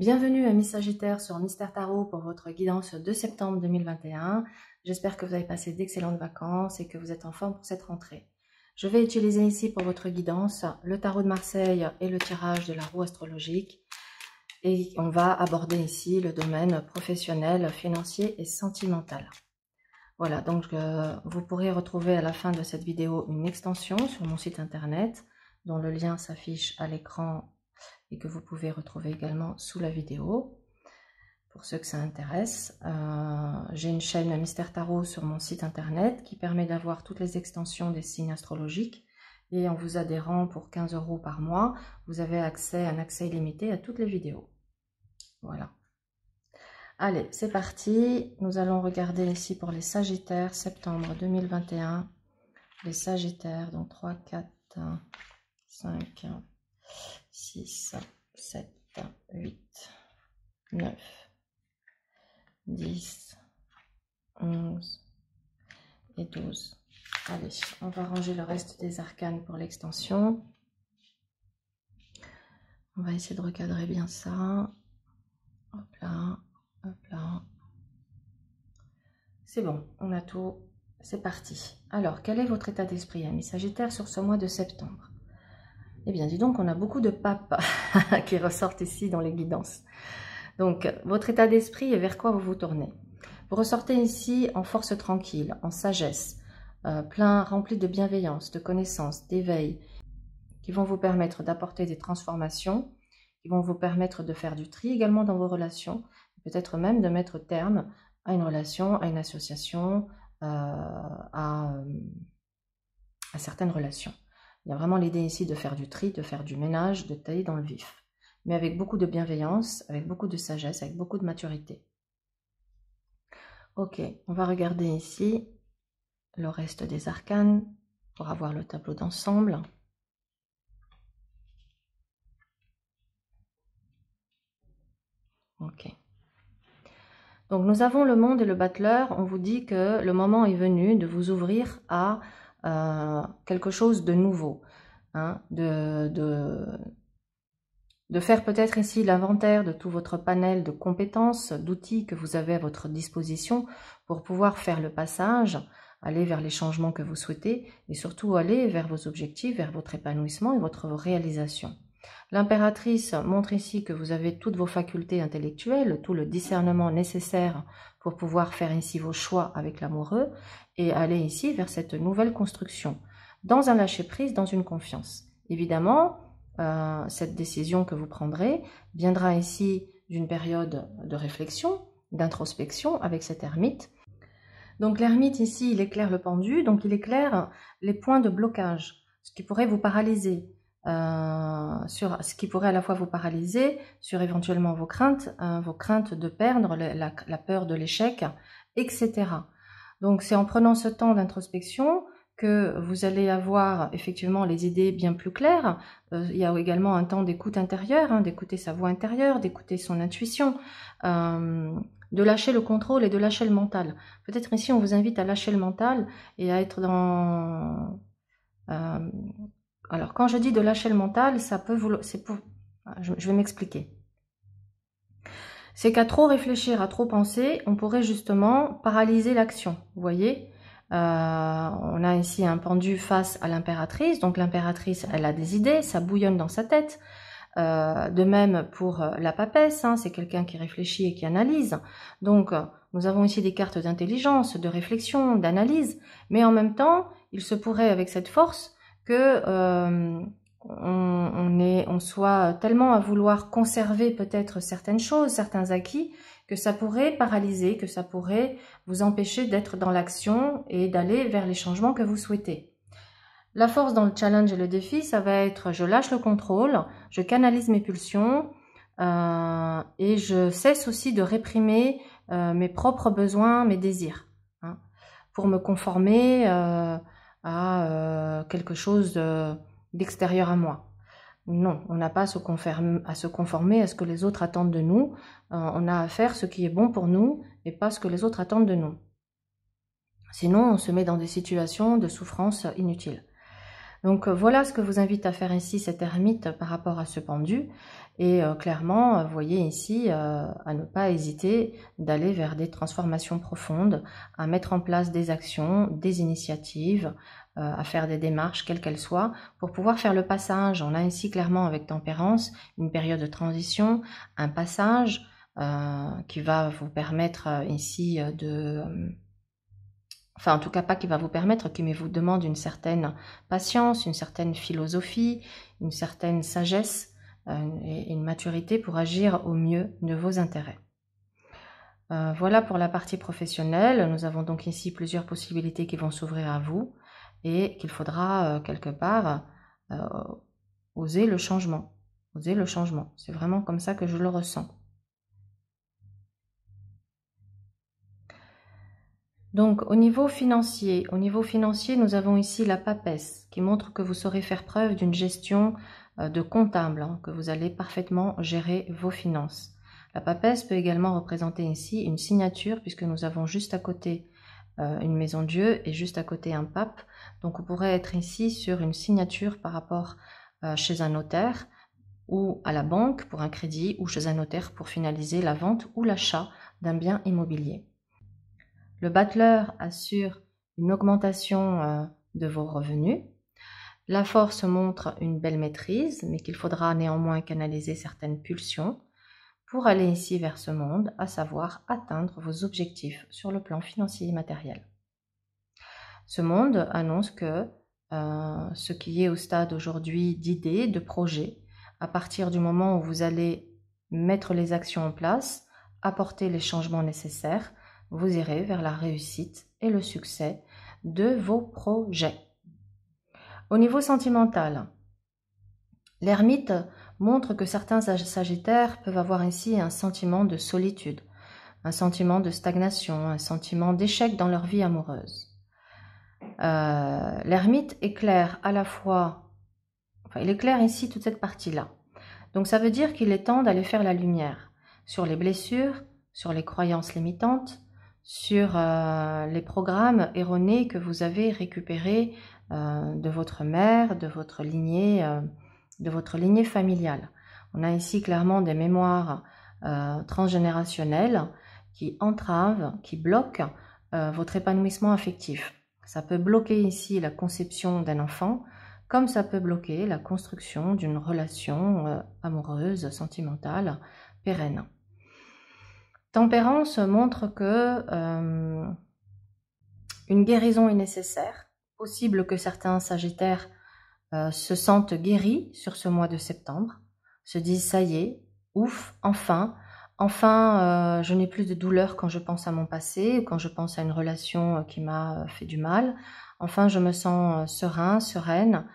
Bienvenue Amis Sagittaires sur Mystère Tarot pour votre guidance de septembre 2021. J'espère que vous avez passé d'excellentes vacances et que vous êtes en forme pour cette rentrée. Je vais utiliser ici pour votre guidance le tarot de Marseille et le tirage de la roue astrologique. Et on va aborder ici le domaine professionnel, financier et sentimental. Voilà, donc vous pourrez retrouver à la fin de cette vidéo une extension sur mon site internet dont le lien s'affiche à l'écran et que vous pouvez retrouver également sous la vidéo. Pour ceux que ça intéresse, j'ai une chaîne Mystère Tarot sur mon site internet qui permet d'avoir toutes les extensions des signes astrologiques. Et en vous adhérant pour 15 € par mois, vous avez un accès illimité à toutes les vidéos. Voilà. Allez, c'est parti. Nous allons regarder ici pour les Sagittaires, septembre 2021. Les Sagittaires, donc 3, 4, 5, 6, 7, 8, 9, 10, 11 et 12. Allez, on va ranger le reste des arcanes pour l'extension. On va essayer de recadrer bien ça. Hop là, hop là. C'est bon, on a tout. C'est parti. Alors, quel est votre état d'esprit, amis Sagittaires, sur ce mois de septembre? Eh bien, dis donc, on a beaucoup de papes qui ressortent ici dans les guidances. Donc, votre état d'esprit et vers quoi vous vous tournez? Vous ressortez ici en force tranquille, en sagesse, rempli de bienveillance, de connaissances, d'éveil, qui vont vous permettre d'apporter des transformations, qui vont vous permettre de faire du tri également dans vos relations, peut-être même de mettre terme à une relation, à une association, à certaines relations. Il y a vraiment l'idée ici de faire du tri, de faire du ménage, de tailler dans le vif. Mais avec beaucoup de bienveillance, avec beaucoup de sagesse, avec beaucoup de maturité. Ok, on va regarder ici le reste des arcanes pour avoir le tableau d'ensemble. Ok. Donc nous avons le monde et le battleur. On vous dit que le moment est venu de vous ouvrir à quelque chose de nouveau, hein, de faire peut-être ici l'inventaire de tout votre panel de compétences, d'outils que vous avez à votre disposition pour pouvoir faire le passage, aller vers les changements que vous souhaitez et surtout aller vers vos objectifs, vers votre épanouissement et votre réalisation. L'impératrice montre ici que vous avez toutes vos facultés intellectuelles, tout le discernement nécessaire pour pouvoir faire ici vos choix avec l'amoureux et aller ici vers cette nouvelle construction, dans un lâcher-prise, dans une confiance. Évidemment, cette décision que vous prendrez viendra ici d'une période de réflexion, d'introspection avec cet ermite. Donc l'ermite ici, il éclaire le pendu, donc il éclaire les points de blocage, ce qui pourrait vous paralyser. Ce qui pourrait à la fois vous paralyser sur éventuellement vos craintes de perdre, la peur de l'échec, etc. Donc c'est en prenant ce temps d'introspection que vous allez avoir effectivement les idées bien plus claires. Il y a également un temps d'écoute intérieure, hein, d'écouter sa voix intérieure, d'écouter son intuition, de lâcher le contrôle et de lâcher le mental. Peut-être ici on vous invite à lâcher le mental et à être dans... alors, quand je dis de lâcher le mental, ça peut vous... Je vais m'expliquer. C'est qu'à trop réfléchir, à trop penser, on pourrait justement paralyser l'action. Vous voyez, on a ici un pendu face à l'impératrice. Donc, l'impératrice, elle a des idées, ça bouillonne dans sa tête. De même pour la papesse, hein, c'est quelqu'un qui réfléchit et qui analyse. Donc, nous avons ici des cartes d'intelligence, de réflexion, d'analyse. Mais en même temps, il se pourrait avec cette force que on soit tellement à vouloir conserver peut-être certaines choses, certains acquis, que ça pourrait paralyser, que ça pourrait vous empêcher d'être dans l'action et d'aller vers les changements que vous souhaitez. La force dans le challenge et le défi, ça va être je lâche le contrôle, je canalise mes pulsions et je cesse aussi de réprimer mes propres besoins, mes désirs, hein, pour me conformer à quelque chose d'extérieur à moi. Non, on n'a pas à se conformer à ce que les autres attendent de nous. On a à faire ce qui est bon pour nous et pas ce que les autres attendent de nous. Sinon, on se met dans des situations de souffrance inutiles. Donc voilà ce que vous invite à faire ici cette ermite par rapport à ce pendu. Et clairement, vous voyez ici, à ne pas hésiter d'aller vers des transformations profondes, à mettre en place des actions, des initiatives, à faire des démarches, quelles qu'elles soient, pour pouvoir faire le passage. On a ici clairement avec tempérance une période de transition, un passage qui va vous permettre ici enfin en tout cas pas qui va vous permettre, mais vous demande une certaine patience, une certaine philosophie, une certaine sagesse et une maturité pour agir au mieux de vos intérêts. Voilà pour la partie professionnelle. Nous avons donc ici plusieurs possibilités qui vont s'ouvrir à vous et qu'il faudra quelque part oser le changement. Oser le changement. C'est vraiment comme ça que je le ressens. Donc au niveau financier, nous avons ici la papesse qui montre que vous saurez faire preuve d'une gestion de comptable, hein, que vous allez parfaitement gérer vos finances. La papesse peut également représenter ici une signature puisque nous avons juste à côté une maison Dieu et juste à côté un pape. Donc on pourrait être ici sur une signature par rapport chez un notaire ou à la banque pour un crédit ou chez un notaire pour finaliser la vente ou l'achat d'un bien immobilier. Le battleur assure une augmentation de vos revenus. La force montre une belle maîtrise, mais qu'il faudra néanmoins canaliser certaines pulsions pour aller ici vers ce monde, à savoir atteindre vos objectifs sur le plan financier et matériel. Ce monde annonce que ce qui est au stade aujourd'hui d'idées, de projets, à partir du moment où vous allez mettre les actions en place, apporter les changements nécessaires, vous irez vers la réussite et le succès de vos projets. Au niveau sentimental, l'ermite montre que certains sagittaires peuvent avoir ici un sentiment de solitude, un sentiment de stagnation, un sentiment d'échec dans leur vie amoureuse. L'ermite éclaire à la fois, il éclaire ici toute cette partie-là. Donc ça veut dire qu'il est temps d'aller faire la lumière sur les blessures, sur les croyances limitantes, sur les programmes erronés que vous avez récupérés de votre mère, de votre lignée familiale. On a ici clairement des mémoires transgénérationnelles qui entravent, qui bloquent votre épanouissement affectif. Ça peut bloquer ici la conception d'un enfant, comme ça peut bloquer la construction d'une relation amoureuse, sentimentale, pérenne. Tempérance montre que une guérison est nécessaire. Possible que certains sagittaires se sentent guéris sur ce mois de septembre, se disent ça y est, ouf, enfin, je n'ai plus de douleur quand je pense à mon passé ou quand je pense à une relation qui m'a fait du mal. Enfin, je me sens serein, sereine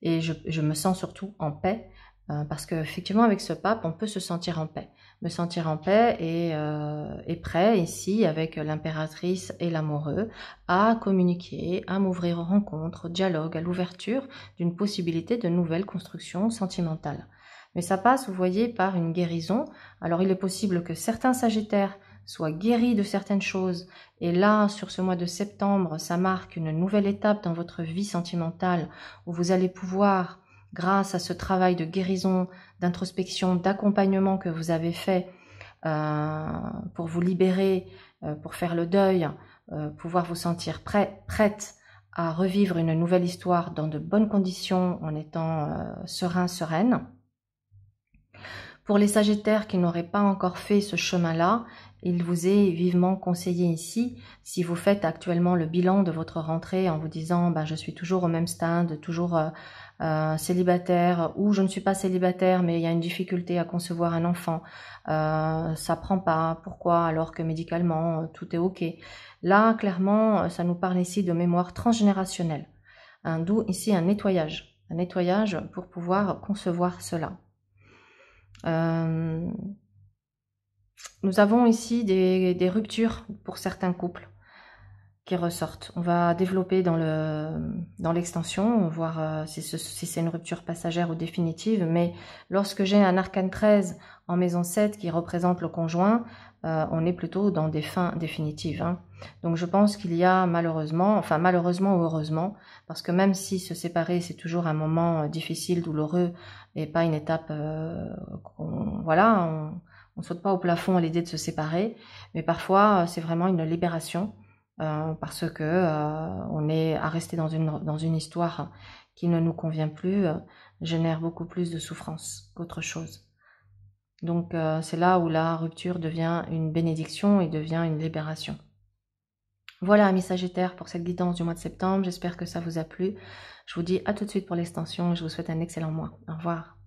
et je me sens surtout en paix. Parce qu'effectivement, avec ce pape, on peut se sentir en paix. Me sentir en paix et prêt ici, avec l'impératrice et l'amoureux, à communiquer, à m'ouvrir aux rencontres, au dialogue, à l'ouverture d'une possibilité de nouvelle construction sentimentale. Mais ça passe, vous voyez, par une guérison. Alors, il est possible que certains sagittaires soient guéris de certaines choses. Et là, sur ce mois de septembre, ça marque une nouvelle étape dans votre vie sentimentale où vous allez pouvoir, grâce à ce travail de guérison, d'introspection, d'accompagnement que vous avez fait pour vous libérer, pour faire le deuil, pouvoir vous sentir prête à revivre une nouvelle histoire dans de bonnes conditions en étant serein, sereine. Pour les sagittaires qui n'auraient pas encore fait ce chemin-là, il vous est vivement conseillé ici, si vous faites actuellement le bilan de votre rentrée en vous disant je suis toujours au même stade, toujours célibataire, ou je ne suis pas célibataire mais il y a une difficulté à concevoir un enfant, ça prend pas, pourquoi alors que médicalement tout est ok. Là clairement ça nous parle ici de mémoire transgénérationnelle, d'où ici un nettoyage pour pouvoir concevoir cela. Nous avons ici des ruptures pour certains couples qui ressortent. On va développer dans l'extension, voir si c'est une rupture passagère ou définitive, mais lorsque j'ai un arcane 13 en maison 7 qui représente le conjoint, on est plutôt dans des fins définitives. Hein. Donc je pense qu'il y a malheureusement, enfin malheureusement ou heureusement, parce que même si se séparer c'est toujours un moment difficile, douloureux, et pas une étape, voilà, on ne saute pas au plafond à l'idée de se séparer, mais parfois c'est vraiment une libération, parce que on est à rester dans une histoire qui ne nous convient plus, génère beaucoup plus de souffrance qu'autre chose. Donc c'est là où la rupture devient une bénédiction et devient une libération. Voilà, amis Sagittaires, pour cette guidance du mois de septembre. J'espère que ça vous a plu. Je vous dis à tout de suite pour l'extension et je vous souhaite un excellent mois. Au revoir.